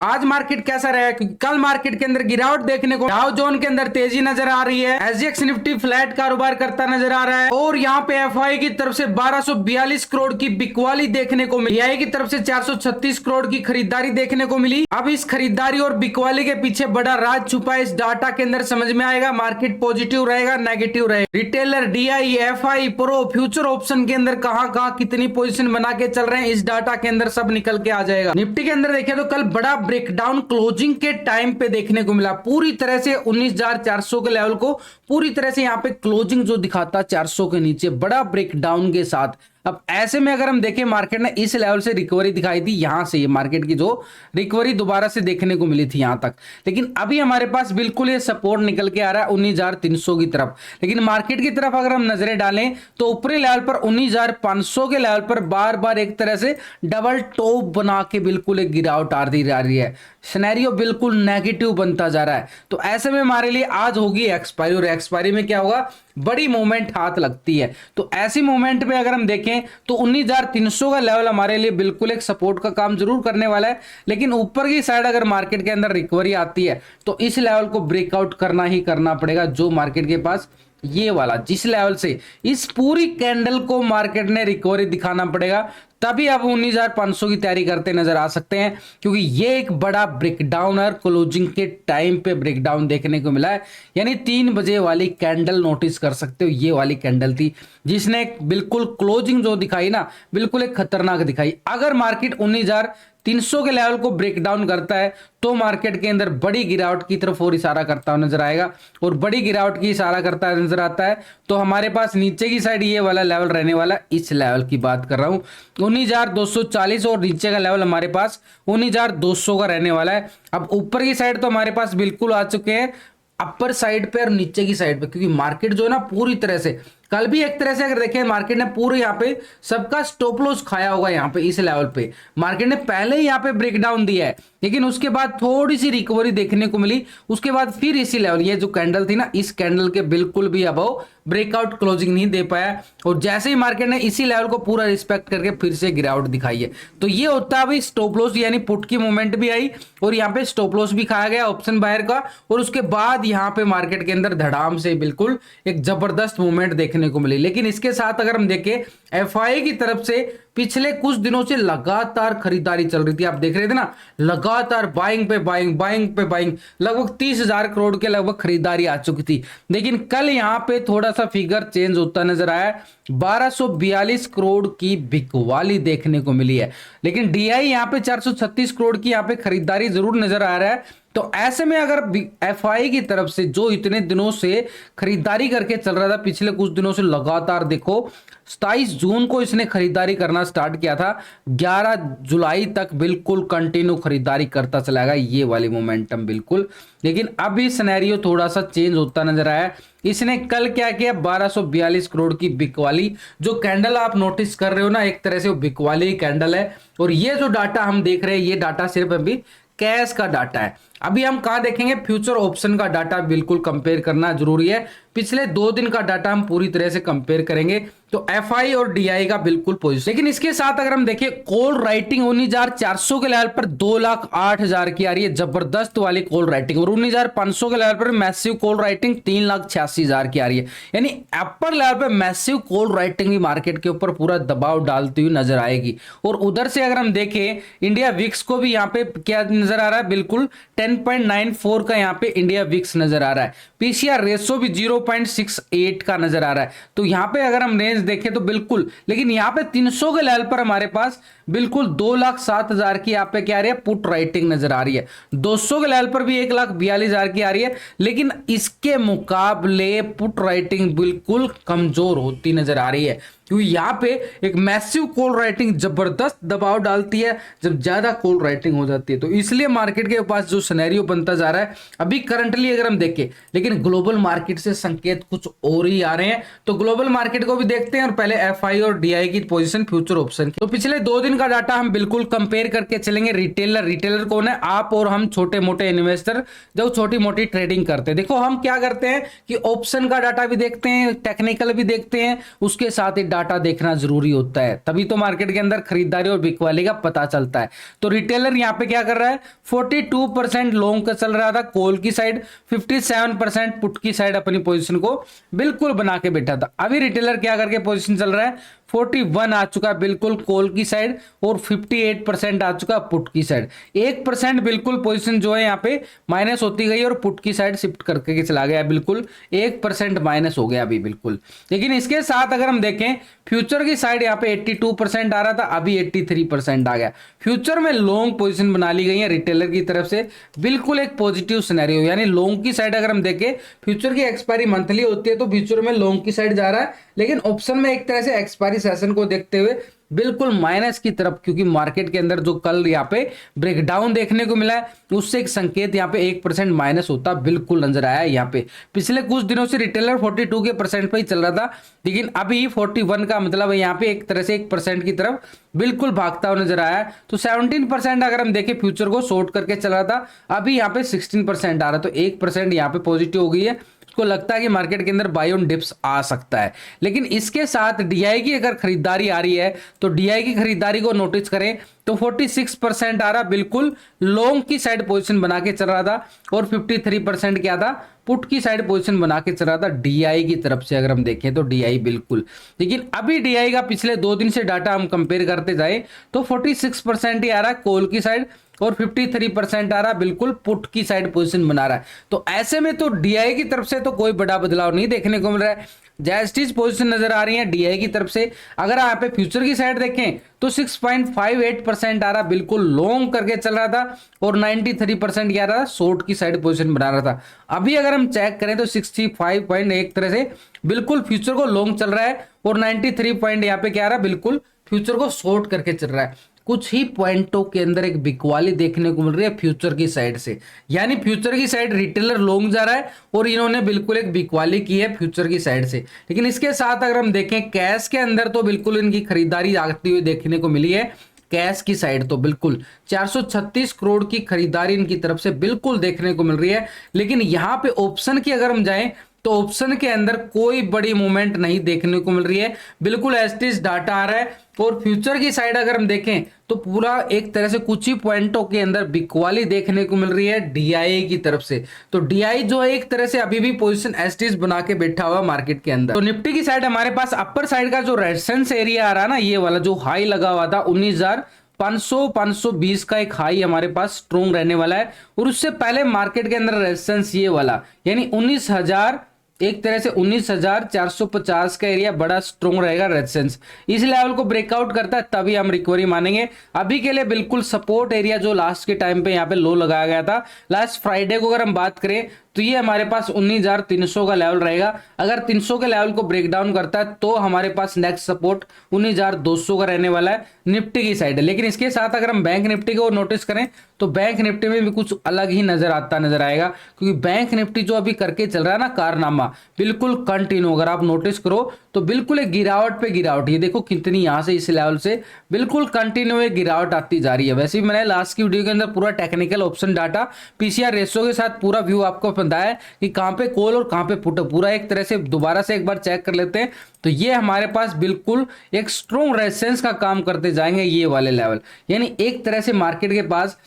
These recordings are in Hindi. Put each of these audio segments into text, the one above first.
आज मार्केट कैसा रहा? क्योंकि कल मार्केट के अंदर गिरावट देखने को, डाउ जोन के अंदर तेजी नजर आ रही है, एसजीएक्स निफ्टी फ्लैट कारोबार करता नजर आ रहा है और यहाँ पे एफआई की तरफ से 1242 करोड़ की बिकवाली देखने को मिली, आई की तरफ से 436 करोड़ की खरीदारी देखने को मिली। अब इस खरीदारी और बिकवाली के पीछे बड़ा राज छुपा है, इस डाटा के अंदर समझ में आएगा। मार्केट पॉजिटिव रहेगा, नेगेटिव रहेगा, retailer, DI, FI, pro, future option के अंदर कहां कितनी पोजीशन बना के चल रहे हैं, इस डाटा के अंदर सब निकल के आ जाएगा। निफ्टी के अंदर देखें तो कल बड़ा ब्रेकडाउन क्लोजिंग के टाइम पे देखने को मिला, पूरी तरह से 19,400 के लेवल को पूरी तरह से यहां पे क्लोजिंग जो दिखाता 400 के नीचे, बड़ा ब्रेकडाउन के साथ। अब ऐसे में अगर हम देखें मार्केट ने इस लेवल से रिकवरी दिखाई थी, यहां से ये मार्केट की जो रिकवरी दोबारा से देखने को मिली थी यहां तक, लेकिन अभी हमारे पास बिल्कुल ये सपोर्ट निकल के आ रहा है 19,300 की तरफ। लेकिन मार्केट की तरफ अगर हम नजरें डालें तो ऊपरी लेवल पर 19,500 के लेवल पर बार बार एक तरह से डबल टॉप बना के बिल्कुल एक गिरावट आ रही है, सिनेरियो बिल्कुल नेगेटिव बनता जा रहा है। तो ऐसे में हमारे लिए आज होगी एक्सपायरी, और एक्सपायरी में क्या होगा, बड़ी मूवमेंट हाथ लगती है। तो ऐसी मूवमेंट पे अगर हम देखें तो 19,300 का लेवल हमारे लिए बिल्कुल एक सपोर्ट का काम जरूर करने वाला है। लेकिन ऊपर की साइड अगर मार्केट के अंदर रिकवरी आती है तो इस लेवल को ब्रेकआउट करना ही करना पड़ेगा, जो मार्केट के पास ये वाला जिस लेवल से इस पूरी कैंडल को मार्केट ने रिकवरी दिखाना पड़ेगा, तभी आप 19,500 की तैयारी करते नजर आ सकते हैं। क्योंकि ये एक बड़ा ब्रेकडाउन और क्लोजिंग के टाइम पे ब्रेकडाउन देखने को मिला है, यानी 3 बजे वाली कैंडल नोटिस कर सकते हो, ये वाली कैंडल थी जिसने बिल्कुल क्लोजिंग जो दिखाई ना, बिल्कुल एक खतरनाक दिखाई। अगर मार्केट 19,300 के लेवल को ब्रेकडाउन करता है तो मार्केट के अंदर बड़ी गिरावट की तरफ और इशारा करता हुआ नजर आएगा, और बड़ी गिरावट की इशारा करता नजर आता है तो हमारे पास नीचे की साइड ये वाला लेवल रहने वाला, इस लेवल की बात कर रहा हूं 19,240, और नीचे का लेवल हमारे पास 19,200 का रहने वाला है। अब ऊपर की साइड तो हमारे पास बिल्कुल आ चुके हैं अपर साइड पे और नीचे की साइड पे, क्योंकि मार्केट जो है ना पूरी तरह से कल भी एक तरह से अगर देखें मार्केट ने पूरे यहाँ पे सबका स्टॉप लॉस खाया होगा। यहाँ पे इस लेवल पे मार्केट ने पहले ही यहाँ पे ब्रेकडाउन दिया है, लेकिन उसके बाद थोड़ी सी रिकवरी देखने को मिली, उसके बाद फिर इसी लेवल, ये जो कैंडल थी ना, इस कैंडल के बिल्कुल भी अबव ब्रेकआउट क्लोजिंग नहीं दे पाया, और जैसे ही मार्केट ने इसी लेवल को पूरा रिस्पेक्ट करके फिर से गिरावट दिखाई है, तो ये होता है भाई स्टॉप लॉस, यानी पुट की मूवमेंट भी आई और यहाँ पे स्टॉप लॉस भी खाया गया ऑप्शन बायर का, और उसके बाद यहाँ पे मार्केट के अंदर धड़ाम से बिल्कुल एक जबरदस्त मूवमेंट देखने को मिली। लेकिन इसके साथ अगर हम देखें एफआई की तरफ से पिछले कुछ दिनों से लगातार खरीदारी चल रही थी, आप देख रहे थे ना, लगातार बाइंग पे बाइंग, बाइंग पे बाइंग, लगभग 30,000 करोड़ के लगभग खरीदारी आ चुकी थी। लेकिन कल यहां पे थोड़ा सा फिगर चेंज होता नजर आया, 1242 करोड़ की बिकवाली देखने को मिली है, लेकिन डीआई यहां पे 436 करोड़ की यहां पे खरीदारी जरूर नजर आ रहा है। तो ऐसे में अगर एफआई की तरफ से जो इतने दिनों से खरीदारी करके चल रहा था, पिछले कुछ दिनों से लगातार देखो 27 जून को इसने खरीदारी करना स्टार्ट किया था, 11 जुलाई तक बिल्कुल कंटिन्यू खरीदारी करता चला गया, ये वाली मोमेंटम बिल्कुल। लेकिन अब ये सिनेरियो थोड़ा सा चेंज होता नजर आया, इसने कल क्या किया, 1242 करोड़ की बिकवाली, जो कैंडल आप नोटिस कर रहे हो ना, एक तरह से वो बिकवाली कैंडल है। और ये जो डाटा हम देख रहे हैं, ये डाटा सिर्फ अभी कैश का डाटा है। अभी हम कहां देखेंगे, फ्यूचर ऑप्शन का डाटा बिल्कुल कंपेयर करना जरूरी है, पिछले 2 दिन का डाटा हम पूरी तरह से कंपेयर करेंगे तो एफआई और डीआई का बिल्कुल पोजीशन। लेकिन इसके साथ अगर हम देखें कॉल राइटिंग 19,400 के लेवल पर 2,08,000 की आ रही है, जबरदस्त वाली कॉल राइटिंग, और 19,500 के लेवल पर मैसिव कॉल राइटिंग 3,86,000 की आ रही है, यानी अपर लेवल पर मैसिव कॉल राइटिंग भी मार्केट के ऊपर पूरा दबाव डालती हुई नजर आएगी। और उधर से अगर हम देखें इंडिया विक्स को भी यहाँ पे क्या नजर आ रहा है, बिल्कुल 10.94 का यहाँ पे इंडिया विक्स नजर आ रहा है, पीसीआर रेशो भी 0.68 का नजर आ रहा है। तो यहाँ पे अगर हम रेंज देखें तो बिल्कुल, लेकिन यहाँ पे 300 के लेवल पर हमारे पास बिल्कुल 2,07,000 की यहाँ पे क्या आ रही है, पुट राइटिंग नजर आ रही है, 200 के लेवल पर भी 1,42,000 की आ रही है, लेकिन इसके मुकाबले पुट राइटिंग बिल्कुल कमजोर होती नजर आ रही है, क्योंकि यहाँ पे एक मैसिव कॉल राइटिंग जबरदस्त दबाव डालती है जब ज्यादा कॉल राइटिंग हो जाती है। तो इसलिए मार्केट के पास जो सिनेरियो बनता जा रहा है अभी करंटली अगर हम देखें, लेकिन ग्लोबल मार्केट से संकेत कुछ और ही आ रहे हैं। तो ग्लोबल मार्केट को भी देखते हैं और पहले एफआई और डीआई की पोजीशन फ्यूचर ऑप्शन की। तो पिछले 2 दिन का डाटा हम बिल्कुल कंपेयर करके चलेंगे। रिटेलर कौन है? आप और हम छोटे मोटे इन्वेस्टर जो छोटी मोटी ट्रेडिंग करते हैं। देखो हम क्या करते हैं कि ऑप्शन का डाटा भी देखते हैं, टेक्निकल भी देखते हैं, उसके साथ ही डाटा देखना जरूरी होता है, तभी तो मार्केट के अंदर खरीदारी और बिकवाली का पता चलता है। तो रिटेलर यहाँ पे क्या कर रहा है? 42% लॉन्ग का चल रहा था कॉल की साइड, 57% पुट की साइड अपनी पोजीशन को बिल्कुल बना के बैठा था। अभी रिटेलर क्या करके पोजीशन चल रहा है? 41 आ चुका बिल्कुल कॉल की साइड और 58% आ चुका पुट की साइड। 1% बिल्कुल पोजीशन जो है यहाँ पे माइनस होती गई और पुट की साइड शिफ्ट करके चला गया, बिल्कुल 1% माइनस हो गया अभी बिल्कुल। लेकिन इसके साथ अगर हम देखें फ्यूचर की साइड यहाँ पे 82% आ रहा था, अभी 83% आ गया। फ्यूचर में लॉन्ग पोजीशन बना ली गई है रिटेलर की तरफ से, बिल्कुल एक पॉजिटिव सिनेरियो। यानी लॉन्ग की साइड अगर हम देखें, फ्यूचर की एक्सपायरी मंथली होती है तो फ्यूचर में लॉन्ग की साइड जा रहा है, लेकिन ऑप्शन में एक तरह से एक्सपायरी सेशन को देखते हुए बिल्कुल माइनस की तरफ, क्योंकि मार्केट के अंदर जो कल यहाँ पे ब्रेकडाउन देखने को मिला है उससे एक संकेत यहाँ पे 1% माइनस होता बिल्कुल नजर आया यहाँ पे। पिछले कुछ दिनों से रिटेलर 42 के परसेंट पे ही चल रहा था, लेकिन अभी 41 का मतलब यहाँ पे एक तरह से 1% की तरफ बिल्कुल भागता हुआ नजर आया। तो 17% अगर हम देखें फ्यूचर को शॉर्ट करके चल रहा था, अभी यहाँ पे 16% आ रहा है, तो 1% यहाँ पे पॉजिटिव हो गई है। उसको लगता है कि मार्केट के अंदर बाय ऑन डिप्स आ सकता है। लेकिन इसके साथ डीआई की अगर खरीदारी आ रही है तो डीआई की खरीदारी को नोटिस करें तो 46% आ रहा, बिल्कुल लॉन्ग की साइड पोजीशन बना के चल रहा था, और 53% क्या था? पुट की साइड पोजीशन बना के चल रहा था डीआई की तरफ से अगर हम देखें तो डीआई बिल्कुल। लेकिन अभी डीआई का पिछले 2 दिन से डाटा हम कंपेयर करते जाए तो 46% ही आ रहा है कॉल की साइड और 53% आ रहा बिल्कुल पुट की साइड पोजीशन बना रहा है। तो ऐसे में तो डीआई की तरफ से तो कोई बड़ा बदलाव नहीं देखने को मिल रहा है, जैस्टीज पोजीशन नजर आ रही है डीआई की तरफ से। अगर आप पे फ्यूचर की साइड देखें तो 6.58% आ रहा, बिल्कुल लॉन्ग करके चल रहा था, और 93% क्या रहा? शॉर्ट की साइड पोजीशन बना रहा था। अभी अगर हम चेक करें तो 65 पॉइंट एक तरह से बिल्कुल फ्यूचर को लॉन्ग चल रहा है, और 93 पॉइंट यहाँ पे क्या रहा? बिल्कुल फ्यूचर को शॉर्ट करके चल रहा है। कुछ ही पॉइंटों के अंदर एक बिकवाली देखने को मिल रही है फ्यूचर की साइड से, यानी फ्यूचर की साइड रिटेलर लॉन्ग जा रहा है और इन्होंने बिल्कुल एक बिकवाली की है फ्यूचर की साइड से। लेकिन इसके साथ अगर हम देखें कैश के अंदर तो बिल्कुल इनकी खरीदारी आती हुई देखने को मिली है। कैश की साइड तो बिल्कुल 436 करोड़ की खरीदारी इनकी तरफ से बिल्कुल देखने को मिल रही है। लेकिन यहां पे ऑप्शन की अगर हम जाएं तो ऑप्शन के अंदर कोई बड़ी मूवमेंट नहीं देखने को मिल रही है, बिल्कुल एस्टिस डाटा आ रहा है। और फ्यूचर की साइड अगर हम देखें तो पूरा एक तरह से कुछ ही पॉइंटों के अंदर बिकवाली देखने को मिल रही है डीआई की तरफ से। तो डीआई जो है एक तरह से अभी भी पोजीशन एस्टिस बना के बैठा हुआ मार्केट के अंदर। तो निफ्टी की साइड हमारे पास अपर साइड का जो रेजिस्टेंस एरिया आ रहा है ना, ये वाला जो हाई लगा हुआ था 19,500-520 का एक हाई हमारे पास स्ट्रॉन्ग रहने वाला है, और उससे पहले मार्केट के अंदर रेजिस्टेंस ये वाला यानी 19,000, एक तरह से 19,450 का एरिया बड़ा स्ट्रॉन्ग रहेगा रेजिस्टेंस। इस लेवल को ब्रेकआउट करता है तभी हम रिकवरी मानेंगे। अभी के लिए बिल्कुल सपोर्ट एरिया जो लास्ट के टाइम पे यहाँ पे लो लगाया गया था लास्ट फ्राइडे को अगर हम बात करें तो ये हमारे पास 19,300 का लेवल रहेगा। अगर 300 के लेवल को ब्रेक डाउन करता है तो हमारे पास नेक्स्ट सपोर्ट 19,200 का रहने वाला है निफ्टी की साइड है। लेकिन इसके साथ अगर हम बैंक निफ्टी को नोटिस करें तो बैंक निफ्टी में भी कुछ अलग ही नजर आएगा, क्योंकि बैंक निफ्टी जो अभी करके चल रहा है ना कारनामा, बिल्कुल कंटिन्यू अगर आप नोटिस करो तो बिल्कुल एक गिरावट पे गिरावट। ये देखो कितनी यहां से इस लेवल से बिल्कुल कंटिन्यू एक गिरावट आती जा रही है। वैसे भी मैंने लास्ट की वीडियो के अंदर पूरा technical option data PCR ratio के साथ पूरा व्यू आपको बताया कि कहां पे कॉल और कहां पे पुट, पूरा एक तरह से दोबारा से एक बार चेक कर लेते हैं। तो ये हमारे पास बिल्कुल एक स्ट्रॉन्ग रेजिस्टेंस का काम करते जाएंगे ये वाले लेवल, यानी एक तरह से मार्केट के पास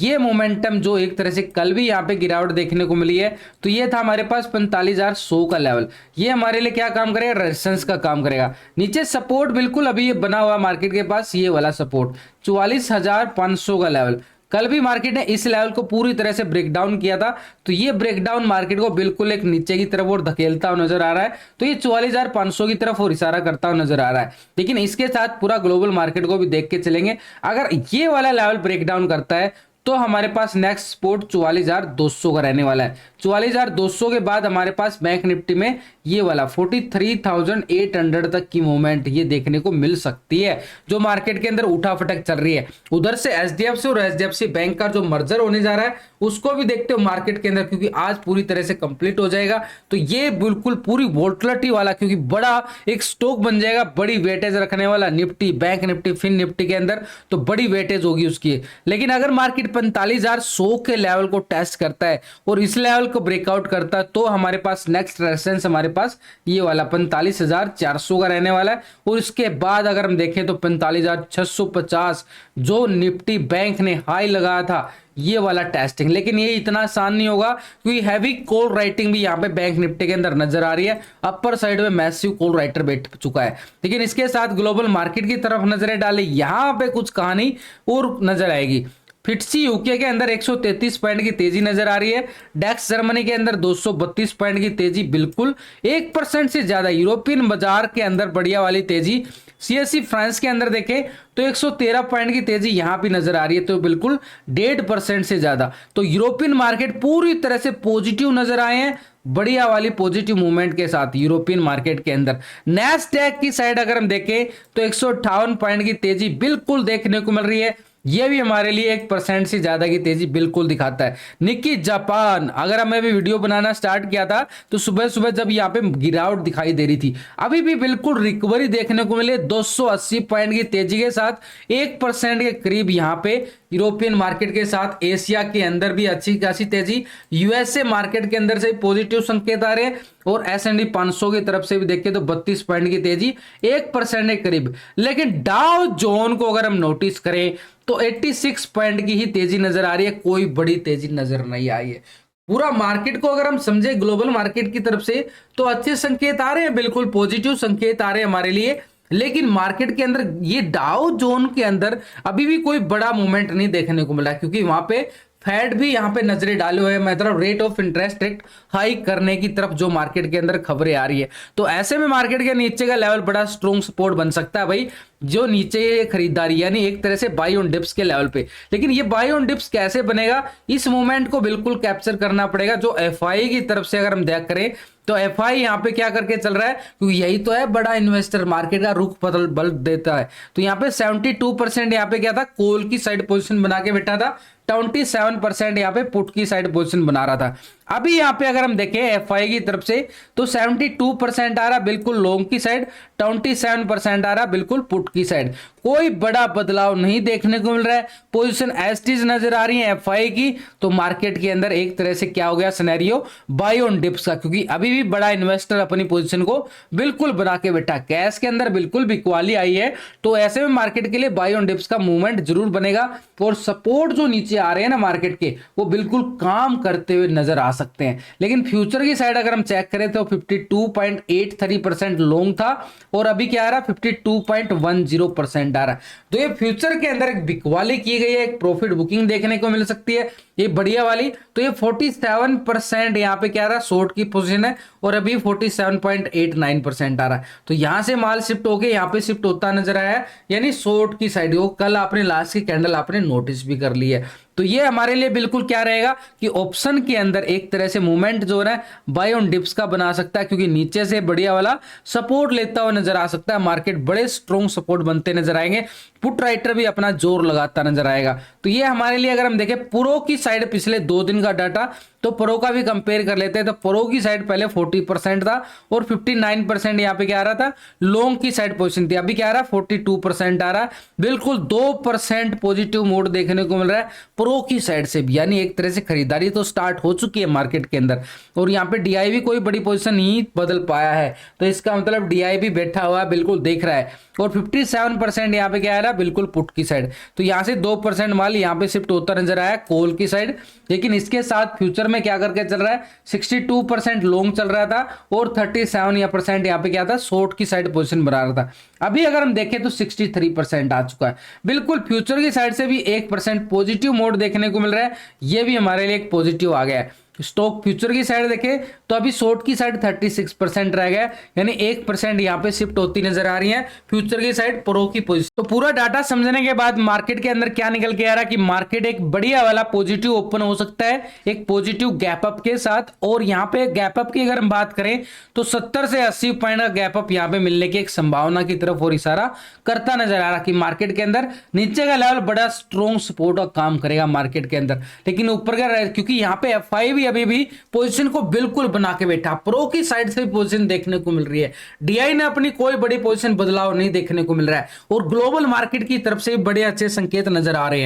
ये मोमेंटम जो एक तरह से कल भी यहाँ पे गिरावट देखने को मिली है, तो ये था हमारे पास 45,100 का लेवल। ये हमारे लिए क्या काम करेगा? रेजिस्टेंस का काम करेगा। नीचे सपोर्ट बिल्कुल अभी ये बना हुआ मार्केट के पास, ये वाला सपोर्ट 44,500 का लेवल। कल भी मार्केट ने इस लेवल को पूरी तरह से ब्रेक डाउन किया था, तो ये ब्रेक डाउन मार्केट को बिल्कुल एक नीचे की तरफ और धकेलता हुआ नजर आ रहा है। तो ये 44,500 की तरफ और इशारा करता हुआ नजर आ रहा है। लेकिन इसके साथ पूरा ग्लोबल मार्केट को भी देख के चलेंगे, अगर ये वाला लेवल ब्रेक डाउन करता है तो हमारे पास नेक्स्ट सपोर्ट 44,200 का रहने वाला है। 44,200 के बाद हमारे पास बैंक निफ्टी में ये वाला 43,800 तक की मूवमेंट ये देखने को मिल सकती है, जो मार्केट के अंदर उठा फटक चल रही है। उधर से एचडीएफसी और एचडीएफसी बैंक का जो मर्जर होने जा रहा है उसको भी देखते हो मार्केट के अंदर, क्योंकि आज पूरी तरह से कंप्लीट हो जाएगा। तो ये बिल्कुल पूरी वोलेटिलिटी वाला, क्योंकि बड़ा एक स्टॉक बन जाएगा, बड़ी वेटेज रखने वाला Nifty, bank Nifty, fin Nifty के अंदर, तो बड़ी वेटेज होगी उसकी। लेकिन अगर मार्केट 45,100 के लेवल को टेस्ट करता है और इस लेवल को ब्रेकआउट करता है तो हमारे पास नेक्स्ट रेजिस्टेंस हमारे पास ये वाला 45,400 का रहने वाला है। और इसके बाद अगर हम देखें तो 45,650 जो निफ्टी बैंक ने हाई लगाया था ये वाला टेस्टिंग। लेकिन ये इतना आसान नहीं होगा क्योंकि हैवी कॉल राइटिंग भी यहाँ पे बैंक निफ्टी के अंदर नजर आ रही है। अपर साइड में मैसिव कॉल राइटर बैठ चुका है। लेकिन इसके साथ ग्लोबल मार्केट की तरफ नजरें डाले, यहाँ पे कुछ कहानी और नजर आएगी। फिट्सी यूके के अंदर 133 पॉइंट की तेजी नजर आ रही है। डेक्स जर्मनी के अंदर 232 पॉइंट की तेजी, बिल्कुल 1% से ज्यादा। यूरोपियन बाजार के अंदर बढ़िया वाली तेजी। सीएससी फ्रांस के अंदर देखें तो 113 पॉइंट की तेजी यहां भी नजर आ रही है, तो बिल्कुल 1.5% से ज्यादा। तो यूरोपियन मार्केट पूरी तरह से पॉजिटिव नजर आए हैं, बढ़िया वाली पॉजिटिव मूवमेंट के साथ यूरोपियन मार्केट के अंदर। नैस्डैक की साइड अगर हम देखें तो 158 पॉइंट की तेजी बिल्कुल देखने को मिल रही है। यह भी हमारे लिए 1% से ज्यादा की तेजी बिल्कुल दिखाता है। निक्की जापान, अगर हमें भी वीडियो बनाना स्टार्ट किया था तो सुबह सुबह जब यहाँ पे गिरावट दिखाई दे रही थी, अभी भी बिल्कुल रिकवरी देखने को मिले 280 पॉइंट की तेजी के साथ 1% के करीब यहाँ पे यूरोपियन मार्केट के साथ। एशिया के अंदर भी अच्छी खासी तेजी, यूएसए मार्केट के अंदर से पॉजिटिव संकेत आ रहे हैं और S&P 500 की तरफ से भी देखें तो 32 पॉइंट की तेजी, 1% के करीब। लेकिन डाउ जोन को अगर हम नोटिस करें तो 86 पॉइंट की ही तेजी नजर आ रही है, कोई बड़ी तेजी नजर नहीं आई है। पूरा मार्केट को अगर हम समझे ग्लोबल मार्केट की तरफ से तो अच्छे संकेत आ रहे हैं, बिल्कुल पॉजिटिव संकेत आ रहे हैं हमारे लिए। लेकिन मार्केट के अंदर ये डाउ जोन के अंदर अभी भी कोई बड़ा मूवमेंट नहीं देखने को मिला, क्योंकि वहां पे फेड भी यहाँ पे नजरें डाले हुए, मतलब rate of interest rate high करने की तरफ जो मार्केट के अंदर खबरें आ रही है। तो ऐसे में मार्केट के नीचे का लेवल बड़ा स्ट्रॉन्ग सपोर्ट बन सकता है भाई, जो नीचे ये खरीदारी यानी एक तरह से बाई ऑन डिप्स के लेवल पे। लेकिन ये बाई ऑन डिप्स कैसे बनेगा, इस मूवमेंट को बिल्कुल कैप्चर करना पड़ेगा। जो एफआई की तरफ से अगर हम देख करें तो एफआई यहाँ पे क्या करके चल रहा है, क्योंकि यही तो है बड़ा इन्वेस्टर, मार्केट का रुख बदल देता है। तो यहाँ पे 72% यहाँ पे क्या था, कॉल की साइड पोजीशन बना के बैठा था, 27% यहाँ पे पुट की साइड पोजीशन बना रहा था। अभी यहाँ पे अगर हम देखें एफआई की तरफ से तो 72% आ रहा बिल्कुल लॉन्ग की साइड, 27% आ रहा बिल्कुल पुट की साइड। कोई बड़ा बदलाव नहीं देखने को मिल रहा है, पोजीशन एस्टीज नजर आ रही है एफआई की। तो मार्केट के अंदर एक तरह से क्या हो गया सिनेरियो, बाय ऑन डिप्स का, क्योंकि अभी भी बड़ा इन्वेस्टर अपनी पोजीशन को बिल्कुल बना के बैठा, कैश के अंदर बिल्कुल बिकवाली आई है। तो ऐसे में मार्केट के लिए बाय ऑन डिप्स का मूवमेंट जरूर बनेगा और सपोर्ट जो नीचे आ रहे हैं ना मार्केट के, वो बिल्कुल काम करते हुए नजर आ सकते हैं। लेकिन फ्यूचर की साइड अगर हम चेक करें तो 52.83% लॉन्ग था और अभी क्या आ रहा है 52.10% आ रहा है। तो ये फ्यूचर के अंदर एक बिकवाली की गई है, एक प्रॉफिट बुकिंग देखने को मिल सकती है ये बढ़िया वाली। तो ये 47% यहाँ पे क्या आ रहा है, शॉर्ट की पोजीशन है और अभी 47.89% आ रहा है। तो यहां से माल शिफ्ट होके यहाँ पे शिफ्ट होता नजर आया है, यानी शॉर्ट की साइड। वो कल आपने लास्ट की कैंडल आपने नोटिस भी कर ली है। तो ये हमारे लिए बिल्कुल क्या रहेगा कि ऑप्शन के अंदर एक तरह से मूवमेंट जो है बाय ऑन डिप्स का बना सकता है, क्योंकि नीचे से बढ़िया वाला सपोर्ट लेता हुआ नजर आ सकता है। मार्केट बड़े स्ट्रॉन्ग सपोर्ट बनते नजर आएंगे, पुट राइटर भी अपना जोर लगाता नजर आएगा। तो ये हमारे लिए अगर हम देखें प्रो की साइड पिछले 2 दिन का डाटा, तो प्रो का भी कंपेयर कर लेते हैं। तो प्रो की साइड पहले 40% था और 59% यहाँ पे क्या आ रहा था, लॉन्ग की साइड पोजीशन थी। अभी क्या आ रहा है 42% आ रहा है, बिल्कुल 2% पॉजिटिव मोड देखने को मिल रहा है प्रो की साइड से भी, यानी एक तरह से खरीदारी तो स्टार्ट हो चुकी है मार्केट के अंदर। और यहाँ पे डीआई भी कोई बड़ी पोजीशन नहीं बदल पाया है, तो इसका मतलब डीआई भी बैठा हुआ है, बिल्कुल देख रहा है। और 57% यहाँ पे क्या आ रहा है, बिल्कुल पुट की साइड। तो यहाँ से 2% माल यहाँ पे शिफ्ट होता नजर आया कॉल की साइड। लेकिन इसके साथ फ्यूचर में क्या करके चल रहा है, 62% लॉन्ग चल रहा था और 37% यहाँ पे क्या था, शॉर्ट की साइड पोजीशन बना रहा था। अभी अगर हम देखें तो 63% आ चुका है। बिल्कुल फ्यूचर की साइड से भी 1% पॉजिटिव मोड देखने को मिल रहा है, ये भी हमारे लिए एक पॉजिटिव आ गया है। स्टॉक फ्यूचर की साइड देखें तो अभी शॉर्ट की साइड 36% रह गया, यानी 1% यहां पे शिफ्ट होती नजर आ रही है फ्यूचर की साइड प्रो की पोजीशन। तो पूरा डाटा समझने के बाद मार्केट के अंदर क्या निकल के आ रहा है कि मार्केट एक बढ़िया वाला पॉजिटिव ओपन हो सकता है एक पॉजिटिव गैप अप के साथ। और यहां पे गैप अप की अगर हम बात करें तो 70 से 80 पॉइंट का गैप अप यहां पे मिलने की एक संभावना की तरफ और इशारा करता नजर आ रहा कि मार्केट के अंदर नीचे का लेवल बड़ा स्ट्रॉन्ग सपोर्ट का काम करेगा मार्केट के अंदर। लेकिन ऊपर का क्योंकि यहां पे एफआई भी अभी भी पोजीशन को बिल्कुल बना के बैठा, प्रो की साइड से पोजीशन देखने को मिल रही है, डीआई ने अपनी कोई बड़ी पोजीशन बदलाव नहीं देखने को मिल रहा है और ग्लोबल मार्केट की तरफ से बड़े अच्छे संकेत नजर आ रहे हैं।